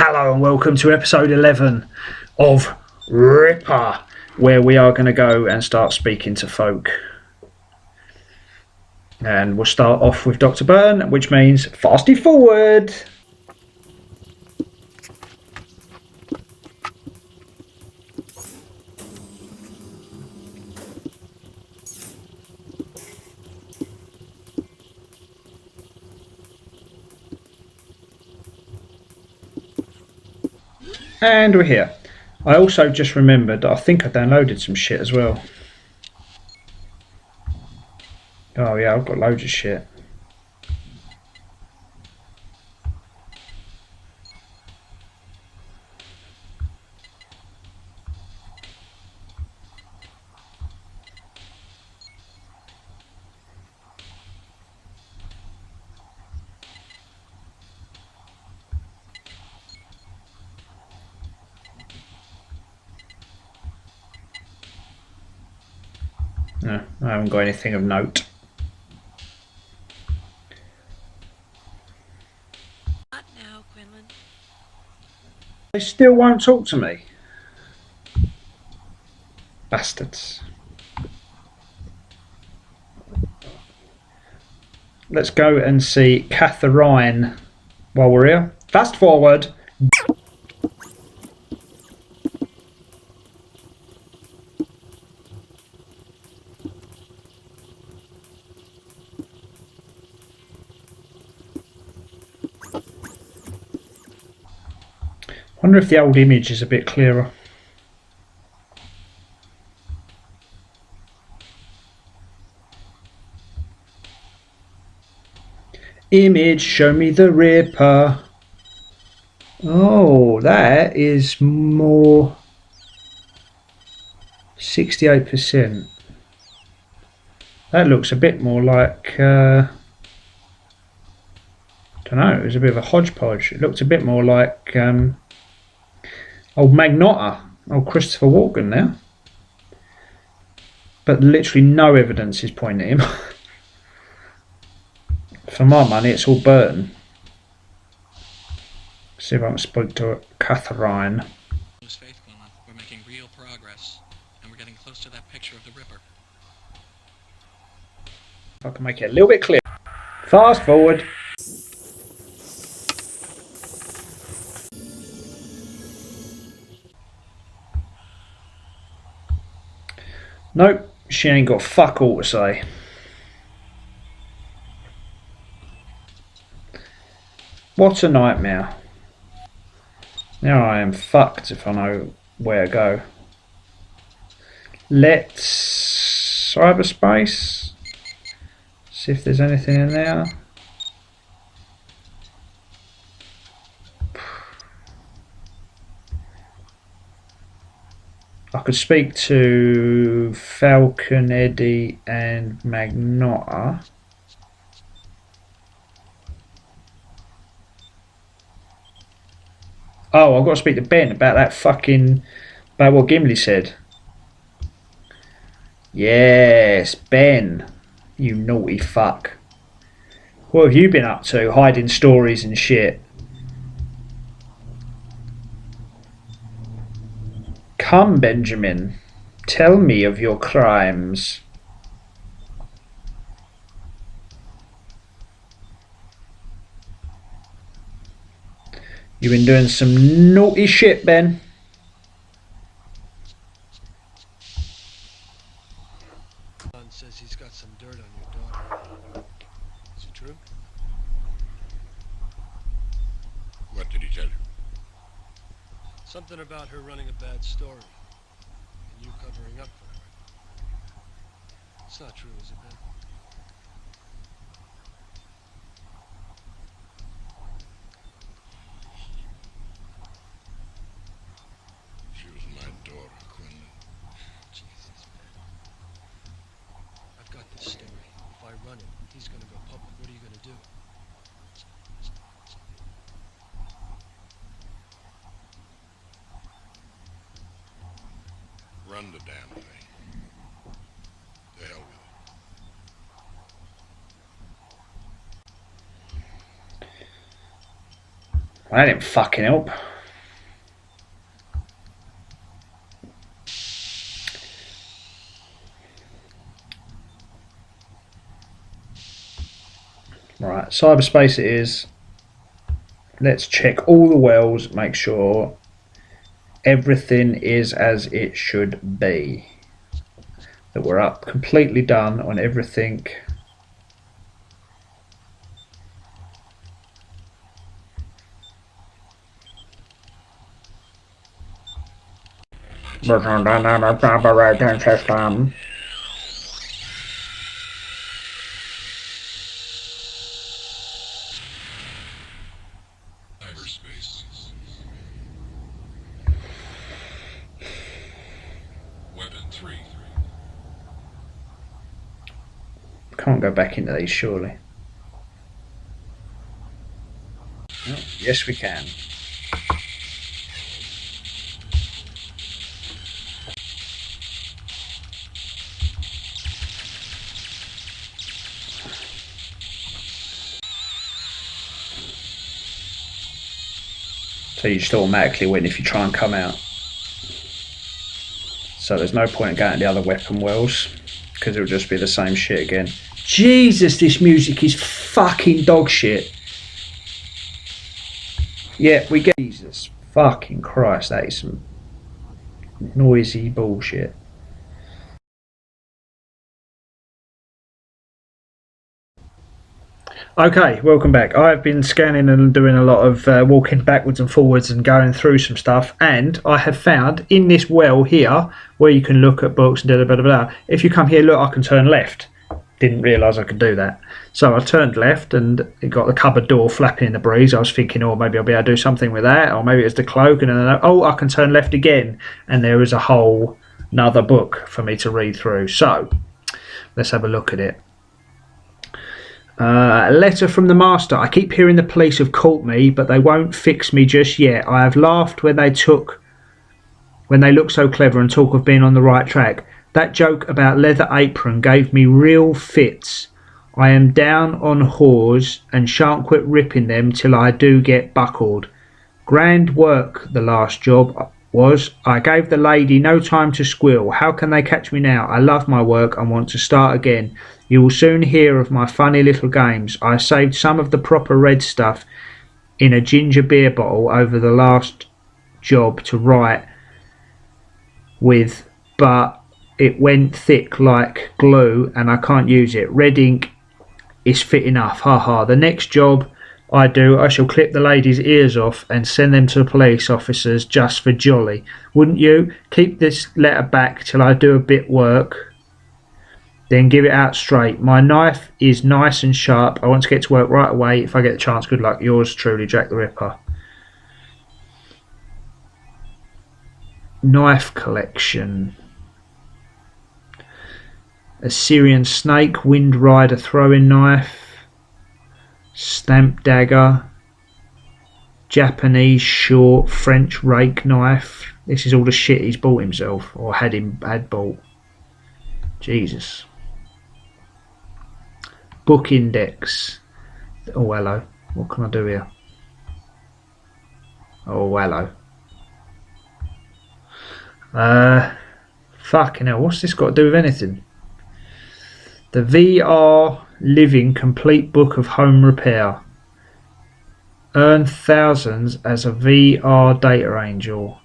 Hello and welcome to episode 11 of Ripper, where we are going to go and start speaking to folk. And we'll start off with Dr. Byrne, which means fasty forward. And we're here. I also just remembered that I think I downloaded some shit as well. Oh yeah, I've got loads of shit. No, I haven't got anything of note. Not now, Quinlan. They still won't talk to me. Bastards. Let's go and see Catherine while we're here. Fast forward. Wonder if the old image is a bit clearer. Image, show me the Ripper. Oh, that is more 68%. That looks a bit more like I don't know, it was a bit of a hodgepodge. It looked a bit more like old Magnotta, old Christopher Walken now. But literally no evidence is pointing at him. For my money, it's all Burton. See if I can speak to Catherine. Lose faith, Quinlan. We're making real progress, and we're getting close to that picture of the Ripper. If I can make it a little bit clearer. Fast forward. Nope, she ain't got fuck all to say. What a nightmare. Now I am fucked if I know where to go. Let's cyberspace. See if there's anything in there. I could speak to Falcon, Eddie and Magnotta. Oh, I've got to speak to Ben about that fucking... about what Gimli said. Yes, Ben. You naughty fuck. What have you been up to? Hiding stories and shit. Come, Benjamin. Tell me of your crimes. You've been doing some naughty shit, Ben. John says he's got some dirt on your daughter. Is it true? What did he tell you? Something about her running a bad story. And you covering up for her. It's not true, is it, Ben? She was my daughter, Quinlan. Jesus, Ben. I've got this story. If I run it, he's gonna go public. What are you gonna do? Run the damn thing. The hell with it. Well, that didn't fucking help. cyberspace it is. Let's check all the wells, make sure everything is as it should be. That we're up, completely done on everything. Operating system. Cyberspace. Weapon 3. Can't go back into these, surely. Oh, yes, we can. So you just automatically win if you try and come out. So there's no point in going to the other weapon wells, because it'll just be the same shit again. Jesus, this music is fucking dog shit. Yeah, we get... Jesus fucking Christ, that is some noisy bullshit. Okay, welcome back. I've been scanning and doing a lot of walking backwards and forwards and going through some stuff, and I have found in this well here, where you can look at books and da da da da, if you come here, look, I can turn left. Didn't realise I could do that. So I turned left and it got the cupboard door flapping in the breeze. I was thinking, oh, maybe I'll be able to do something with that, or maybe it's the cloak, and then, oh, I can turn left again, and there is a whole another book for me to read through. So let's have a look at it. A letter from the master. I keep hearing the police have caught me, but they won't fix me just yet. I have laughed when they look so clever and talk of being on the right track. That joke about leather apron gave me real fits. I am down on whores and shan't quit ripping them till I do get buckled. Grand work the last job was. I gave the lady no time to squeal. How can they catch me now? I love my work and want to start again. You will soon hear of my funny little games. I saved some of the proper red stuff in a ginger beer bottle over the last job to write with, but it went thick like glue and I can't use it. Red ink is fit enough. Haha. The next job I do, I shall clip the ladies' ears off and send them to the police officers just for jolly. Wouldn't you? Keep this letter back till I do a bit work, then give it out straight. My knife is nice and sharp. I want to get to work right away. If I get the chance, good luck. Yours truly, Jack the Ripper. Knife collection. Assyrian snake, Wind Rider throwing knife, stamp dagger, Japanese short, French rake knife. This is all the shit he's bought himself, or had bought. Jesus. Book index. Oh, hello. What can I do here? Oh, hello. Fucking hell, what's this got to do with anything? The VR Living Complete Book of Home Repair. Earn thousands as a VR data angel.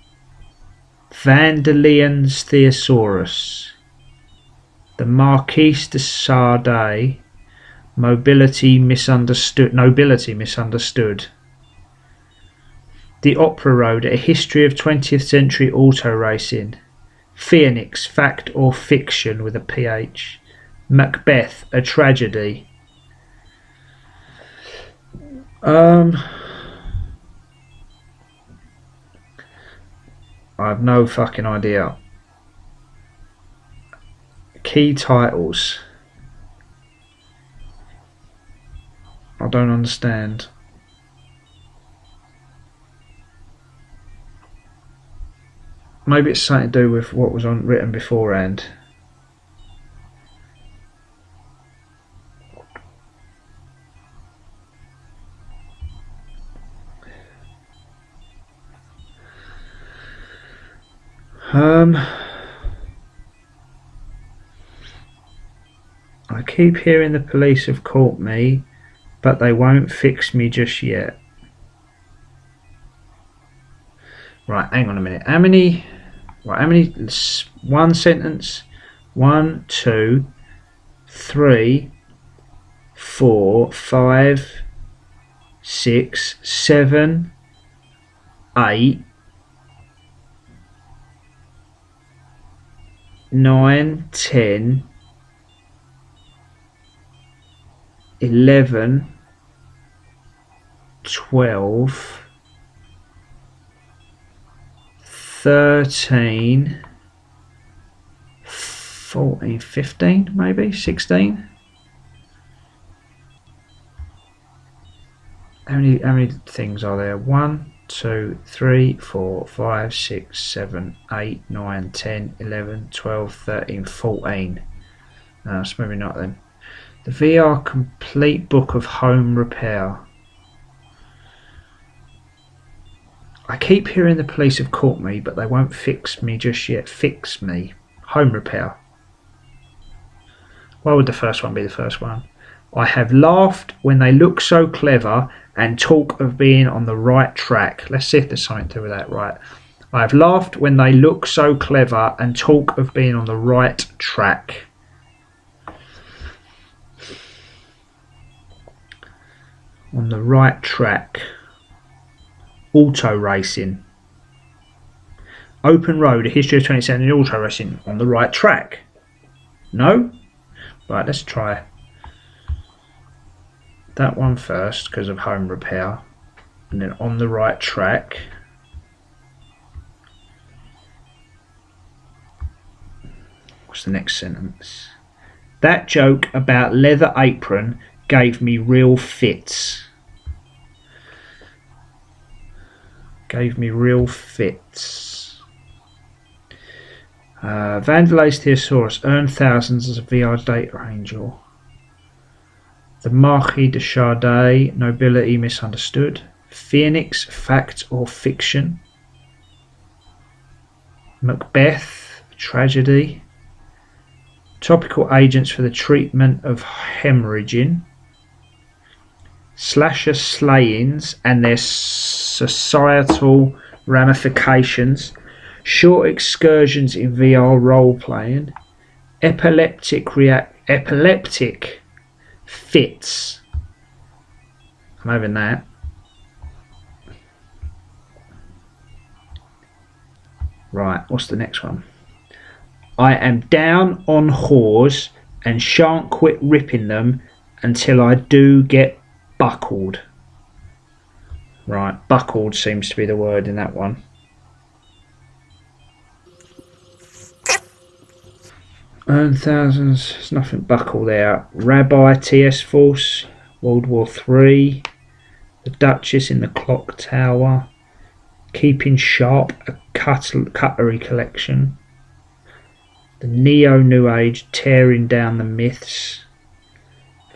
Vandalian's Thesaurus. The Marquis de Sade. Nobility misunderstood. The Opera Road, a history of 20th century auto racing. Phoenix, fact or fiction with a PH. Macbeth, a tragedy. I have no fucking idea. Key titles. I don't understand. Maybe it's something to do with what was written beforehand. I keep hearing the police have caught me, but they won't fix me just yet. Right, hang on a minute. How many? Right, how many? One sentence. 1, 2, 3, 4, 5, 6, 7, 8, 9, 10, 11, 12, 13, 14, 15, maybe 16. How many things are there? 1, 2, 3, 4, 5, 6, 7, 8, 9, 10, 11, 12, 13, 14. No, it's maybe not then. The VR complete book of home repair. I keep hearing the police have caught me, but they won't fix me just yet. Fix me. Home repair. Why would the first one be the first one? I have laughed when they look so clever and talk of being on the right track. Let's see if there's something to do with that. Right. I have laughed when they look so clever and talk of being on the right track. On the right track. Auto racing. Open road, a history of 20th century auto racing. On the right track. No? Right, let's try that one first because of home repair. And then on the right track. What's the next sentence? That joke about leather apron gave me real fits. Gave me real fits. Vandalized Theosaurus earned thousands as a VR data angel. The Marquis de Sade, nobility misunderstood. Phoenix, fact or fiction. Macbeth, tragedy. Topical agents for the treatment of hemorrhaging. Slasher slayings and their societal ramifications. Short excursions in VR role-playing. Epileptic fits. I'm having that. Right, what's the next one? I am down on whores and shan't quit ripping them until I do get buckled. Right, buckled seems to be the word in that one. Earn thousands, there's nothing buckle there. Rabbi, TS Force, World War III, The Duchess in the Clock Tower, Keeping Sharp, a cutlery collection, The Neo New Age, Tearing Down the Myths,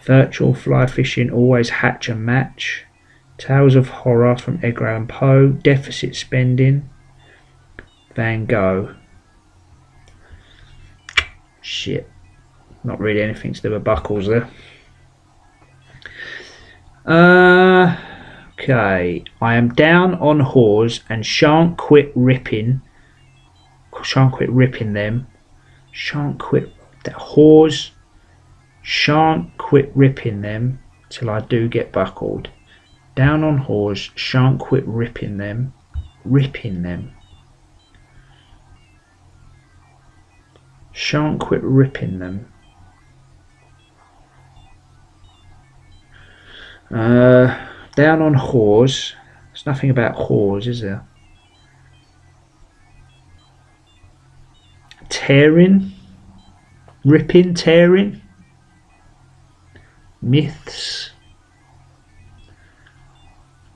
Virtual Fly Fishing, Always Hatch and Match, Tales of Horror from Edgar Allan Poe, Deficit Spending, Van Gogh. Shit, not really anything to do with buckles there. Okay, I am down on whores and shan't quit ripping them. Shan't quit the whores. Shan't quit ripping them till I do get buckled. Down on whores, shan't quit ripping them. Ripping them. Shan't quit ripping them. Down on whores. There's nothing about whores, is there? Tearing. Ripping, tearing. Myths.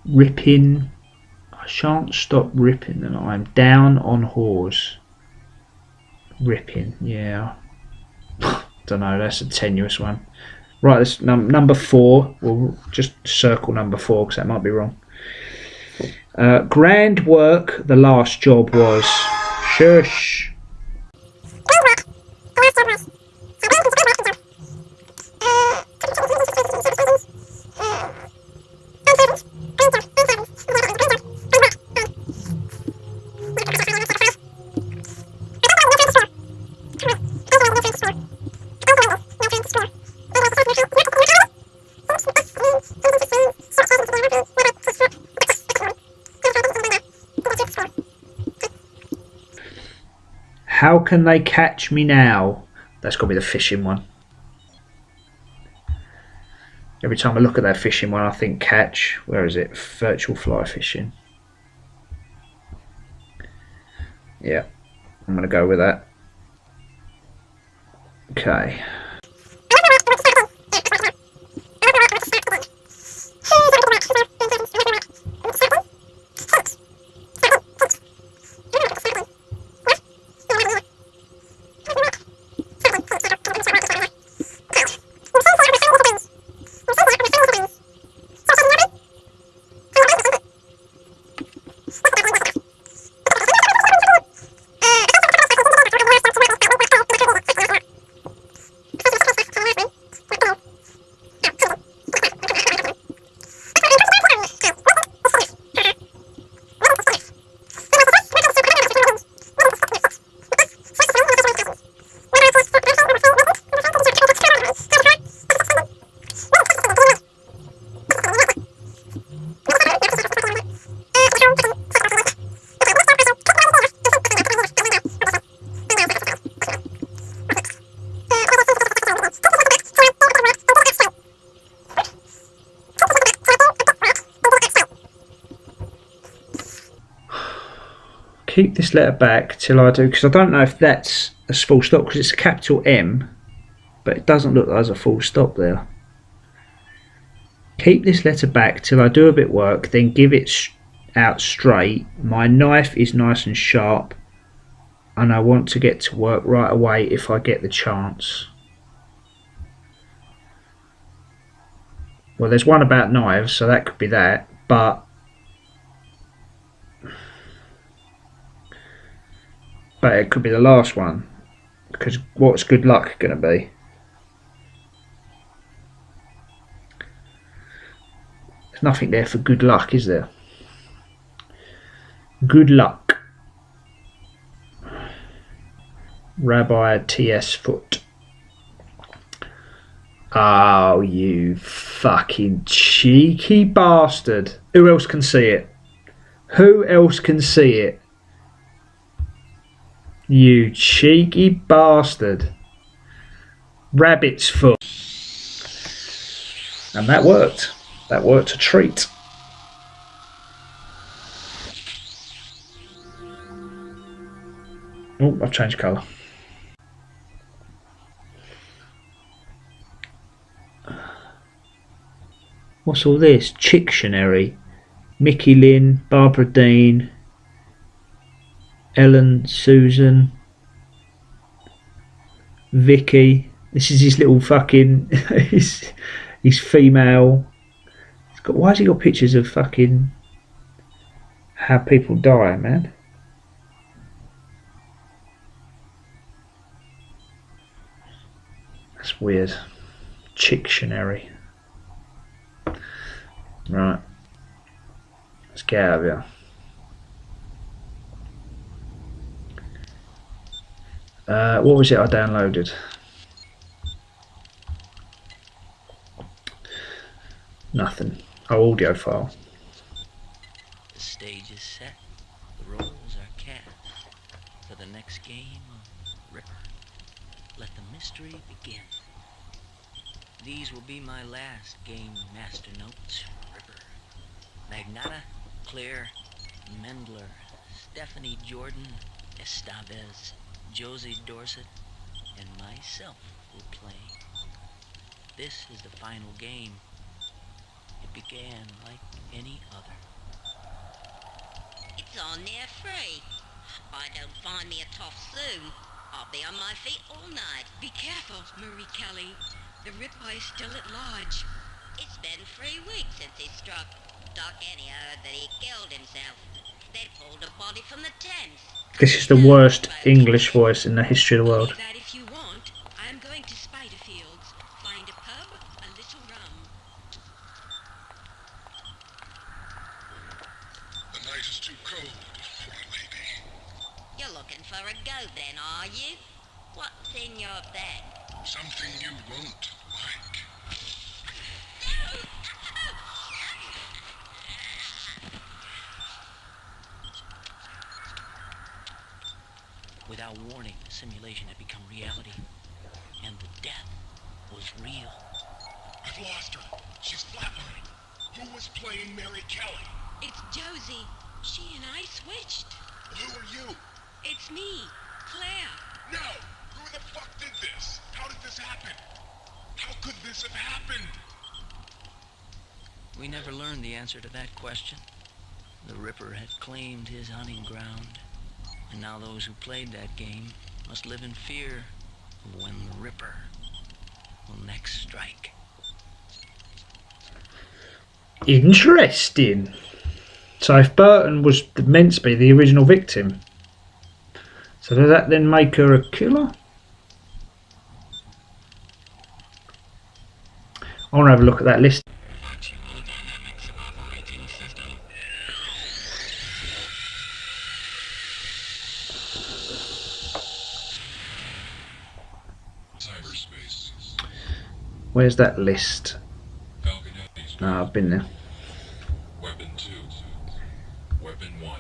Ripping. I shan't stop ripping them. I'm down on whores. Ripping, yeah. Don't know, that's a tenuous one. Right, this number 4. We'll just circle number 4 because that might be wrong. Grand work, the last job was. Shush. How can they catch me now? That's got to be the fishing one. Every time I look at that fishing one, I think catch. Where is it? Virtual fly fishing. Yeah, I'm going to go with that. Okay. Keep this letter back till I do, because I don't know if that's a full stop, because it's a capital M, but it doesn't look like there's a full stop there. Keep this letter back till I do a bit of work, then give it out straight. My knife is nice and sharp, and I want to get to work right away if I get the chance. Well, there's one about knives, so that could be that, but it could be the last one, because what's good luck going to be? There's nothing there for good luck, is there? Good luck. Rabbi T.S. Foot. Oh, you fucking cheeky bastard. Who else can see it? Who else can see it? You cheeky bastard. Rabbit's foot. And that worked. That worked a treat. Oh, I've changed colour. What's all this? Chictionary. Mickey Lynn, Barbara Dean, Ellen, Susan, Vicky. This is his little fucking. He's female. Why has he got pictures of fucking how people die, man? That's weird. Chictionary. Right. Let's get out of here. What was it I downloaded? Nothing. Oh, audio file. The stage is set. The roles are cast. For the next game of Ripper. Let the mystery begin. These will be my last game master notes, Ripper. Magnata, Claire, Mendler, Stephanie Jordan, Estevez, Josie Dorset, and myself will play. This is the final game. It began like any other. It's on there free. I don't find me a tough soon. I'll be on my feet all night. Be careful, Marie Kelly. The Ripper is still at large. It's been 3 weeks since he struck. Doc Annie heard that he killed himself. They pulled a body from the Thames. This is the worst English voice in the history of the world. That if you want, I'm going to Spiderfields. Find a pub, a little rum. The night is too cold for a lady. You're looking for a goat then, are you? What's in your bed? Something you won't like. Without warning, the simulation had become reality, and the death was real. I've lost her. She's flatlining. Who was playing Mary Kelly? It's Josie. She and I switched. Who are you? It's me, Claire. No! Who the fuck did this? How did this happen? How could this have happened? We never learned the answer to that question. The Ripper had claimed his hunting ground, and now those who played that game must live in fear of when the Ripper will next strike. Interesting. So if Burton was meant to be the original victim, so does that then make her a killer? I want to have a look at that list. Cyberspace. Where's that list? Falcon Heavy's No, I've been there. Weapon 2. Weapon 1.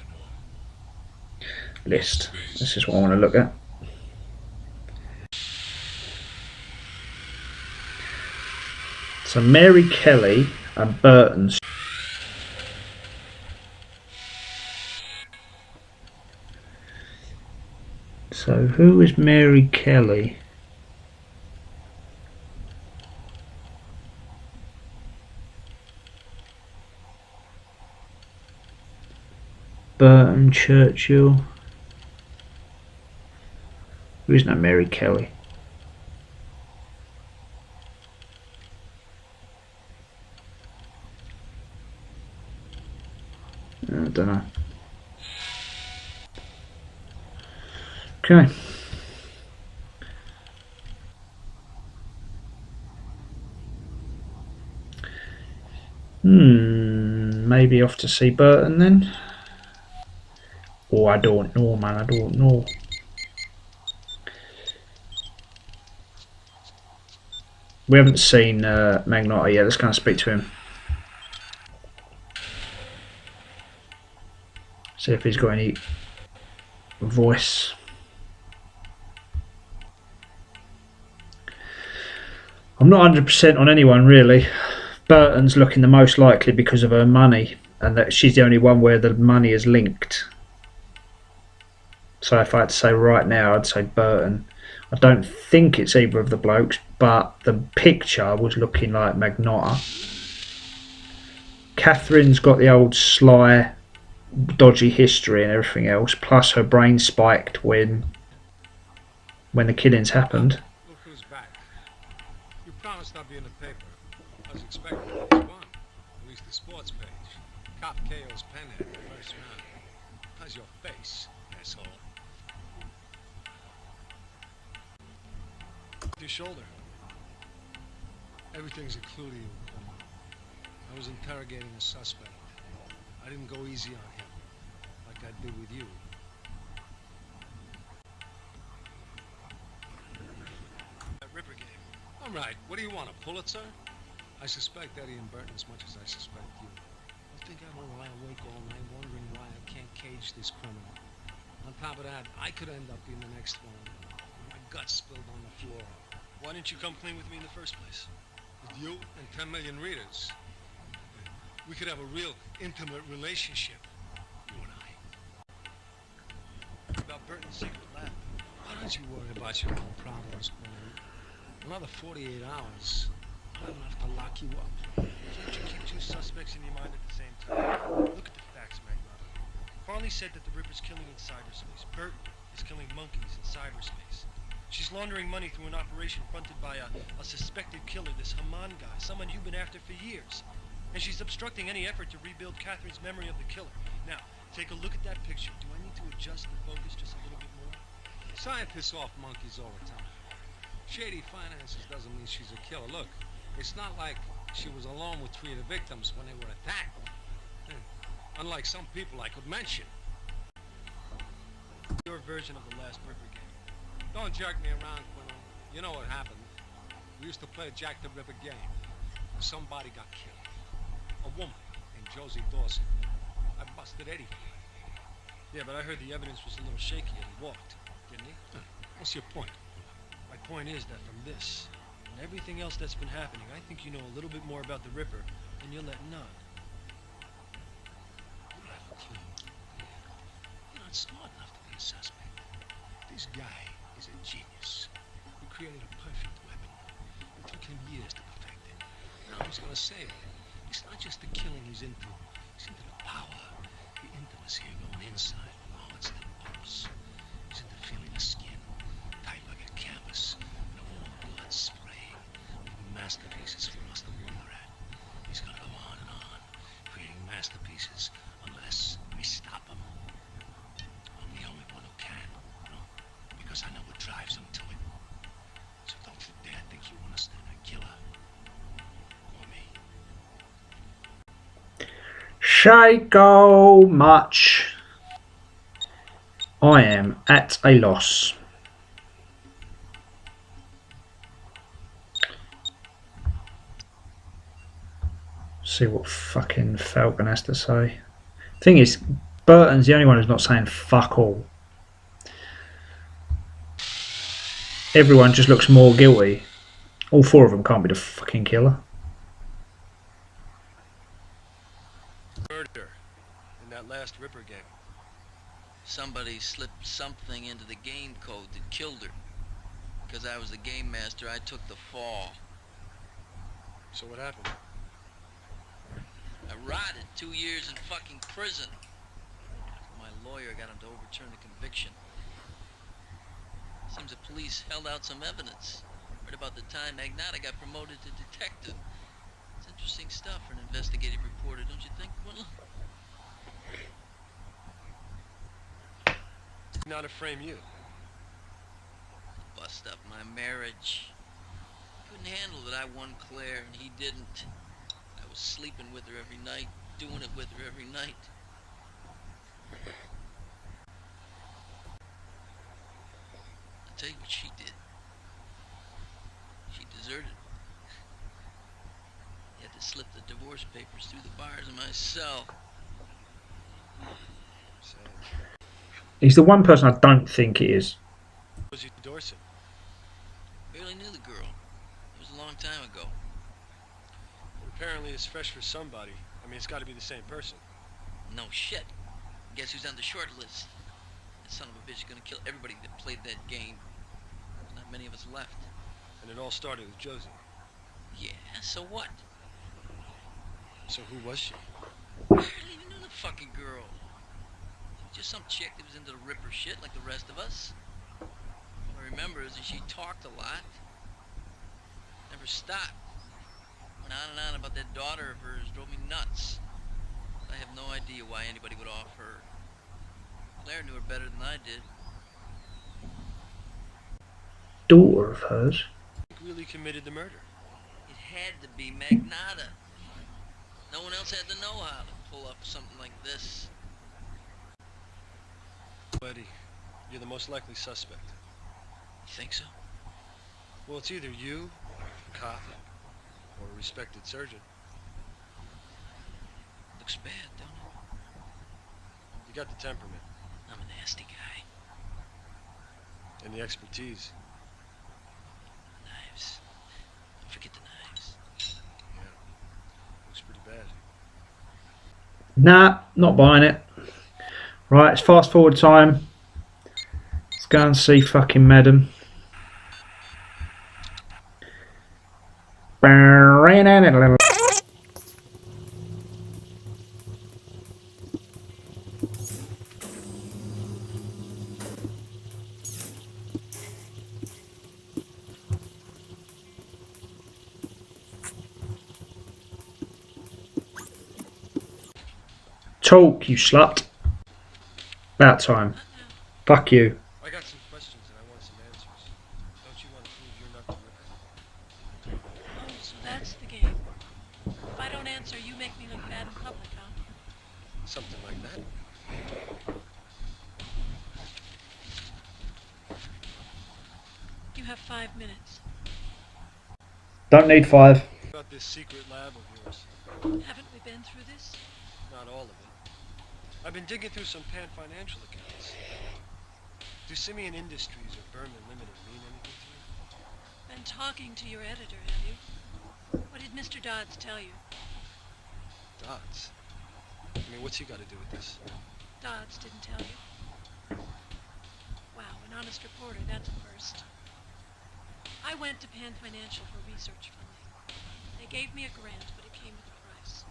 List. This is what I want to look at. So Mary Kelly and Burton's. So who is Mary Kelly? Burton, Churchill. Who is that Mary Kelly? I don't know. Okay. Maybe off to see Burton then. Oh, I don't know, man. I don't know. We haven't seen Magnotta yet. Let's go and speak to him. See if he's got any voice. I'm not 100% on anyone really. Burton's looking the most likely because of her money, and that she's the only one where the money is linked. So if I had to say right now, I'd say Burton. I don't think it's either of the blokes, but the picture was looking like Magnotta. Catherine's got the old sly, dodgy history and everything else, plus her brain spiked when the killings happened. Look who's back. You promised I'd be in the paper. I was expecting page 1. At least the sports page. Cop KO's Penhead in the first round. How's your face, asshole? Your shoulder. Everything's a clue to you. I was interrogating a suspect. I didn't go easy on him, like I did with you. That Ripper game. All right, what do you want, a Pulitzer? I suspect Eddie and Burton as much as I suspect you. You think I won't lie awake all night wondering why I can't cage this criminal? On top of that, I could end up being the next one. My guts spilled on the floor. Why didn't you come clean with me in the first place? With you and 10 million readers. We could have a real intimate relationship, you and I. About Burton's secret lab. Why don't you worry about your own problems, Quinn? Another 48 hours, I'm gonna have to lock you up. Can't you keep two suspects in your mind at the same time? Look at the facts, Magnotta. Farley said that the Ripper's killing in cyberspace. Burton is killing monkeys in cyberspace. She's laundering money through an operation fronted by a suspected killer, this Haman guy, someone you've been after for years. And she's obstructing any effort to rebuild Catherine's memory of the killer. Now, take a look at that picture. Do I need to adjust the focus just a little bit more? Scientists off monkeys all the time. Shady finances doesn't mean she's a killer. Look, it's not like she was alone with 3 of the victims when they were attacked. Unlike some people I could mention. Your version of the last Ripper game. Don't jerk me around, Quinn. You know what happened. We used to play a Jack the Ripper game. Somebody got killed. A woman named Josie Dawson. I busted Eddie. Yeah, but I heard the evidence was a little shaky and he walked. didn't he? What's your point? My point is that from this and everything else that's been happening, I think you know a little bit more about the Ripper than you're letting on. You have a clue. You're not smart enough to be a suspect. This guy is a genius. He created a perfect weapon. It took him years to perfect it. Now he's gonna save it. It's not just the killing he's into. He's into the power, the intimacy of going inside with all its little pores. He's into feeling the skin, tight like a canvas, and the warm blood spraying, leaving masterpieces for us to wonder at. He's gonna go on and on, creating masterpieces unless we stop him. I'm the only one who can, you know, because I know what drives him to it. So don't you dare think you understand a killer. Or me. Shago much. I am at a loss. See what fucking Falcon has to say. Thing is, Burton's the only one who's not saying fuck all. Everyone just looks more guilty. All four of them can't be the fucking killer. Murder in that last Ripper game. Somebody slipped something into the game code that killed her. Because I was the game master, I took the fall. So what happened? I rotted 2 years in fucking prison. My lawyer got him to overturn the conviction. Seems the police held out some evidence. Right about the time Magnata got promoted to detective. It's interesting stuff for an investigative reporter, don't you think, Quinlan? Not to frame you. Bust up my marriage. Couldn't handle that I won Claire and he didn't. I was sleeping with her every night, doing it with her every night. I'll tell you what she did. She deserted. Had to slip the divorce papers through the bars of my cell. Sad. He's the one person I don't think he is. Was he Dorset? Barely knew the girl. It was a long time ago. Apparently it's fresh for somebody. I mean, it's got to be the same person. No shit. Guess who's on the short list? That son of a bitch is gonna kill everybody that played that game. There's not many of us left. And it all started with Josie. Yeah, so what? So who was she? I hardly even knew the fucking girl. Just some chick that was into the Ripper shit like the rest of us. All I remember is that she talked a lot. Never stopped. Went on and on about that daughter of hers, drove me nuts. I have no idea why anybody would off her. Claire knew her better than I did. Daughter of hers? Who really committed the murder? It had to be Magnata. No one else had the know-how to pull up something like this. Buddy, you're the most likely suspect. You think so? Well, it's either you, a cop, or a respected surgeon. Looks bad, don't it? You got the temperament I'm a nasty guy. and the expertise. Knives. Don't forget the knives. Yeah, looks pretty bad. Nah, not buying it. Right, it's fast forward time. Let's go and see fucking Madam. Talk, you slut. About time. Fuck you. I got some questions and I want some answers. Don't you want to prove you're not the Ripper? Oh, so that's the game. If I don't answer, you make me look bad in public, huh? Something like that. You have 5 minutes. Don't need 5. About this secret lab of yours. Haven't we been through this? Not all of it. I've been digging through some Pan financial accounts. Do Simeon Industries or Berman Limited mean anything to you? Been talking to your editor, have you? What did Mr. Dodds tell you? Dodds? I mean, what's he got to do with this? Dodds didn't tell you? Wow, an honest reporter, that's a first. I went to Pan Financial for research funding. They gave me a grant, but it came with a price.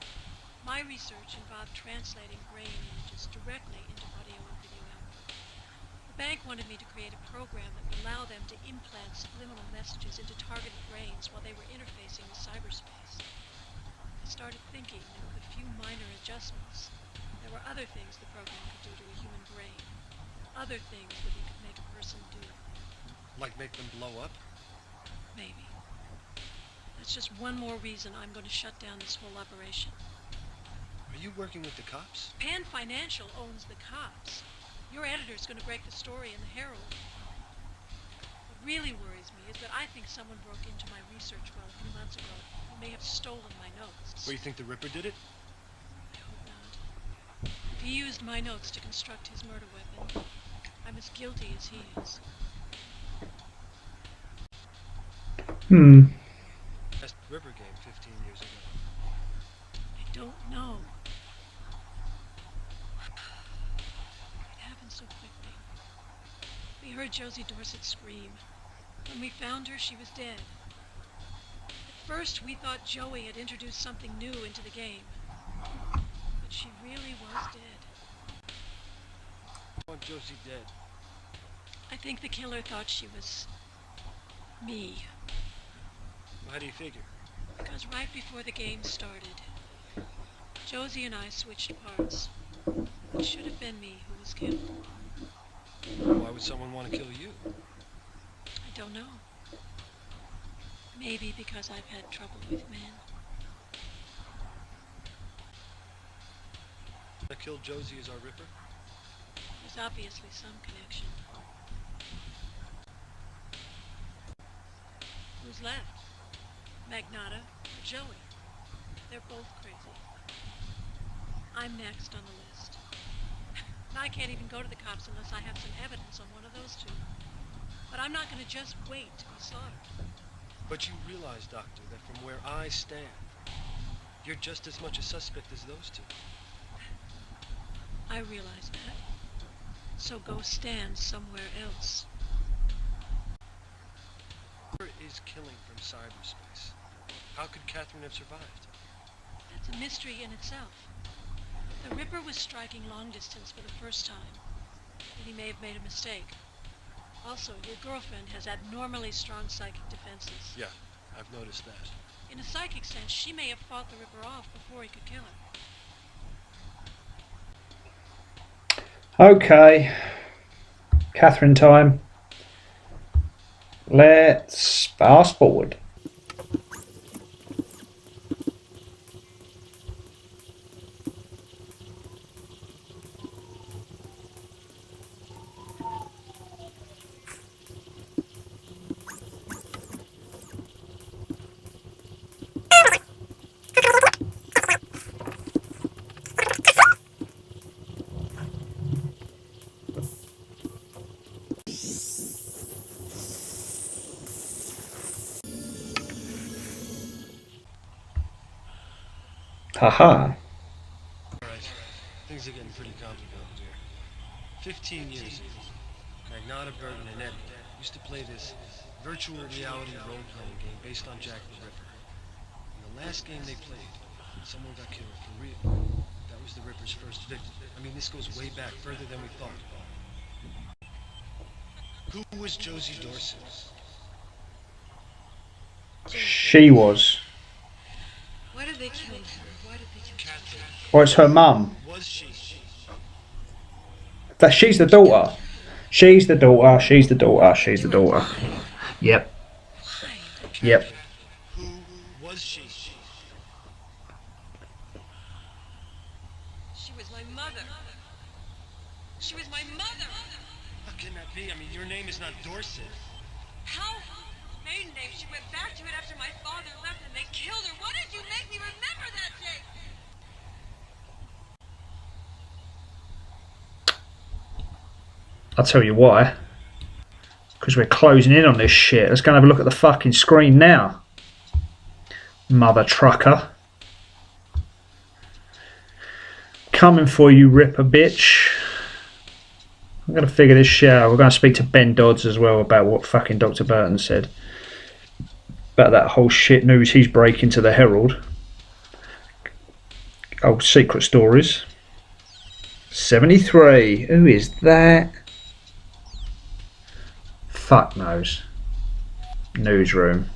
My research involved translating brain images directly into audio and video output. The bank wanted me to create a program that would allow them to implant subliminal messages into targeted brains while they were interfacing with cyberspace. I started thinking that with a few minor adjustments, there were other things the program could do to a human brain. Other things that it could make a person do. Like make them blow up? Maybe. That's just one more reason I'm going to shut down this whole operation. Are you working with the cops? Pan Financial owns the cops. Your editor's going to break the story in the Herald. What really worries me is that I think someone broke into my research well a few months ago who may have stolen my notes. Well, you think the Ripper did it? I hope not. If he used my notes to construct his murder weapon, I'm as guilty as he is. Best Ripper game 15 years ago. I don't know. It happened so quickly. We heard Josie Dorset scream. When we found her, she was dead. At first, we thought Joey had introduced something new into the game. But she really was dead. I want Josie dead. I think the killer thought she was me. How do you figure? Because right before the game started, Josie and I switched parts. It should have been me who was killed. Why would someone want to kill you? I don't know. Maybe because I've had trouble with men. I killed Josie as our Ripper? There's obviously some connection. Who's left? Magnata or Joey? They're both crazy. I'm next on the list. And I can't even go to the cops unless I have some evidence on one of those two. But I'm not going to just wait to be slaughtered. But you realize, Doctor, that from where I stand, you're just as much a suspect as those two. I realize that. So go stand somewhere else. Ripper is killing from cyberspace. How could Catherine have survived? That's a mystery in itself. The Ripper was striking long distance for the first time, and he may have made a mistake. Also, your girlfriend has abnormally strong psychic defenses. Yeah, I've noticed that. In a psychic sense, she may have fought the Ripper off before he could kill her. Okay, Catherine time. Let's fast forward. Haha. Alright, things are getting pretty complicated here. 15 years ago, Magnata, Burton, and Eddie used to play this virtual reality role-playing game based on Jack the Ripper. In the last game they played, someone got killed for real. That was the Ripper's first victim. I mean, this goes way back, further than we thought. Who was Josie Dorset? She was. Why did they kill her? Why did they kill her? Catherine. Or it's her mum. Was she? That she's the daughter. She's the daughter. She's the daughter. She's the daughter. Yep. Yep. Who was she? She was my mother. She was my mother. How can that be? I mean, your name is not Dorset. How? Maiden name. She went back to it after my father left and they killed her. Why did you make me remember that day? I'll tell you why. because we're closing in on this shit. Let's go and have a look at the fucking screen now. Mother trucker. Coming for you, Ripper bitch. I'm going to figure this shit out. We're going to speak to Ben Dodds as well about what fucking Dr. Burton said. About that whole shit news he's breaking to the Herald. Oh, secret stories. 73. Who is that? Fuck knows. Newsroom.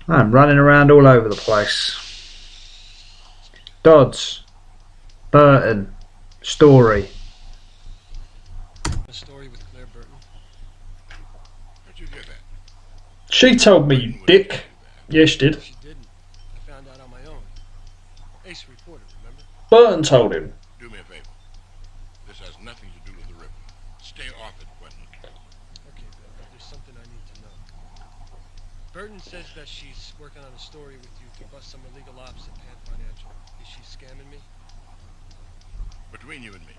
I'm running around all over the place. Dodds. Burton. Story. A story with Claire Burton. Where'd you hear that? She told me, you dick. Yes, she did. She didn't. I found out on my own. Ace reported, remember? Burton told him. Do me a favor. This has nothing to do with the Ripper. Stay off it, Quentin. Okay, Ben, but there's something I need to know. Burton says that she's working on a story with you to bust some illegal ops at Pan Financial. Is she scamming me? Between you and me,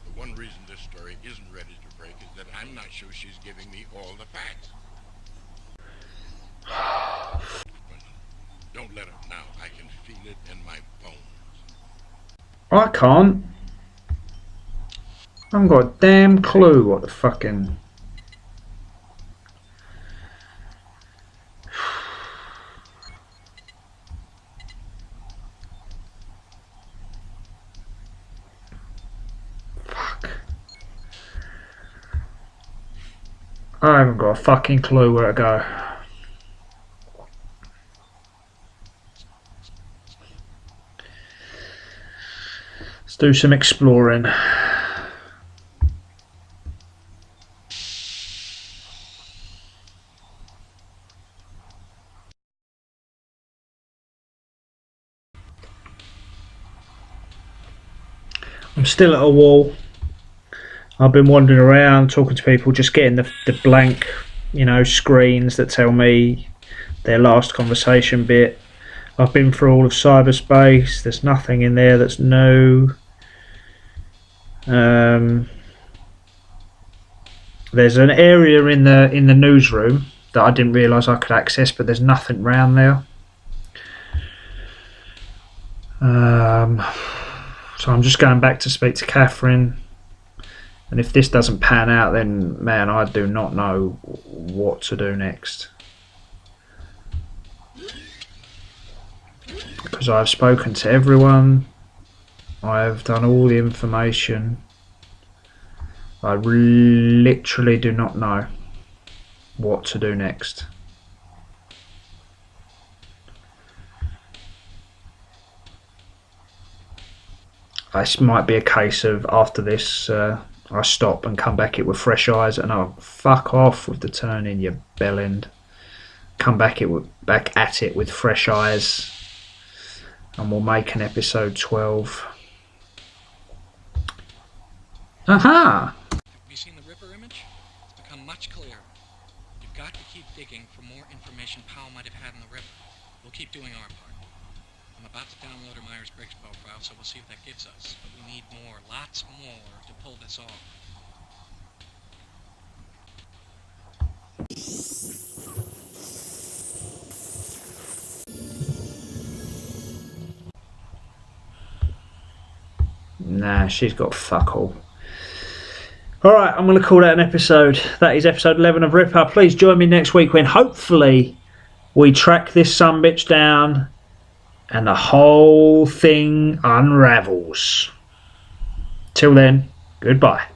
the one reason this story isn't ready to break is that I'm not sure she's giving me all the facts. Quentin, don't let her now. I can feel it in my bones. I can't. I haven't got a damn clue what the fucking... Fuck. I haven't got a fucking clue where to go. Let's do some exploring. I'm still at a wall. I've been wandering around talking to people, just getting the blank, you know, screens that tell me their last conversation bit. I've been through all of cyberspace. There's nothing in there that's new. There's an area in the newsroom that I didn't realise I could access, but there's nothing around there. So I'm just going back to speak to Catherine, and if this doesn't pan out, then man, I do not know what to do next, because I've spoken to everyone, I've done all the information. I literally do not know what to do next. This might be a case of, after this, I stop and come back it with fresh eyes, and I'll fuck off with the turning, you bellend. Come back at it with fresh eyes, and we'll make an episode 12. Aha! Have you seen the Ripper image? It's become much clearer. You've got to keep digging for more information Powell might have had in the Ripper. We'll keep doing our part. I'm about to download her Myers-Briggs profile, so we'll see what that gives us. But we need more, lots more, to pull this off. Nah, she's got fuck all. Alright, I'm going to call that an episode. That is episode 11 of Ripper. Please join me next week when hopefully we track this sumbitch down and the whole thing unravels. Till then, goodbye.